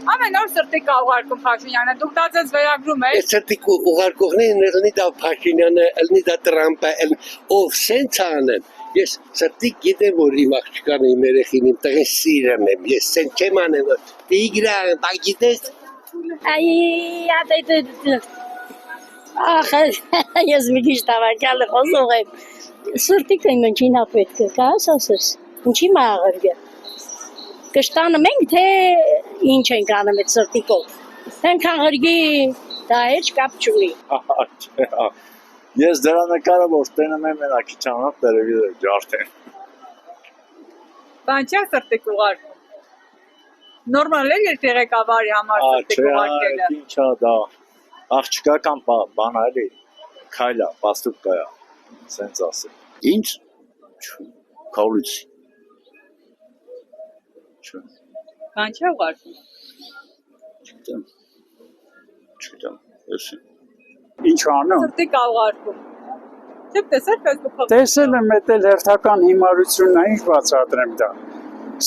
Ամեն օր սրտի կա ուղարկում Փաշինյանը, դուք դա ձեզ վերագրում եք։ Սրտի ուղարկողներն ելնի դա Փաշինյանը, ելնի դա Տրամպը, ով սենց անեն։ Ես սրտի գիտեմ, որ իմ աղջկան իմ երեխին իմ տղեն սիրեմ եմ, ես սենց չեմ անեմ, որ Տիգրան, բա գիտես։ Ախ, ես մի քիչ տավակյալը խոսող եմ։ Սրտիկը իմ ինչին պետք է, կաս ասես, ինչի մաղրգը։ Կշտանը մենք թե ինչ ենք անում այդ սրտիկով։ Ենքան հրգի դա էջ կապ չունի։ Ես դրա նկարը որ տենում եմ քիչանով տելևիզոր ջարդեն։ Բան չէ սրտիկ ուղարկում։ Նորմալ է ղեկավարի համար սրտիկ ուղարկելը։ Ինչա դա աղջկա կամ բան այլի քայլա, պաստուկա, սենց ասել։ Ինչ? Քալուց։ Բան չէ ուղարկում։ Չգիտեմ, եսի։ Ինչ անում։ Սրտիկ ուղարկում։ Չեք տեսել Facebook-ով։ Տեսել եմ էլ հերթական հիմարությունն է, ինչ բացատրեմ դա։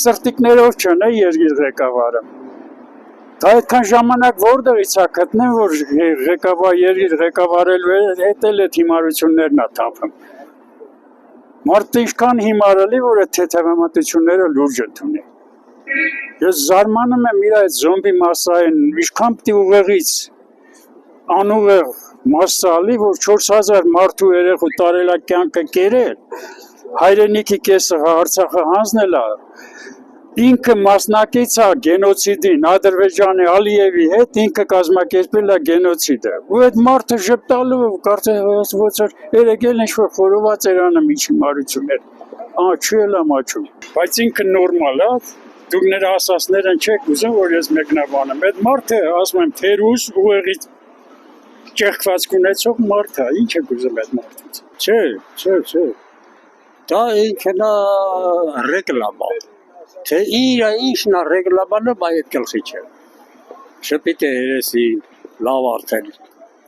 Սրտիկներով չն է երկիր ղեկավարը։ Դա այդքան ժամանակ որտեղից է գտնեմ, որ երկիր ղեկավարելու հետ էլ այդ հիմարություններն է թափում։ Մարդը ինչքան հիմարելի, որ այդ թեթևամտությունները լուրջ ընդունի։ Ես զարմանում եմ իր այդ զոմբի մասային, ինչքան պիտի ուղեղից անուղեղ մասսալի, որ 4000 մարդու երեխու տարելակ կյանքը կերել, հայրենիքի կեսը Արցախը հանձնել է, ինքը մասնակից է գենոցիդին, Ադրբեջանի Ալիևի հետ ինքը կազմակերպել է գենոցիդը, ու այդ մարդը ժպտալու, կարծես ոնց որ երեգել ինչ-որ խորոված էր անում ինչ հիմարություններ, չի էլ ամաչում, բայց ինքը նորմալ է, դուք նրա ասածներն չեք ուզում, որ ես մեկնաբանեմ, այդ մարդը, ասում եմ, թերուս ուղեղից ճեղքվածք ունեցող մարդ է, ինչ եք ուզում այդ մարդից։ Չէ։ Դա ինքն է ռեկլամա։ Թե ինչն է ռեկլամանը, բայ այդ գլխի չէ։ Շպիտ է երեսին, լավ արդեն,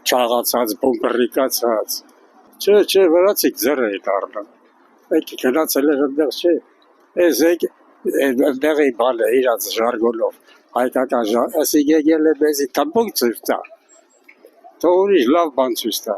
չաղացած, բոմբրիկացած։ Չէ, վրացիք ձեռը եք առնում։ Այդ գնացել է այնտեղ չէ։ Այս այնտեղի բանը իրաց ժարգոնով, հայկական ասի եկել է մեզի տամբոք ծույց տա։ Թող ուրիշ լավ բան ցույց տա։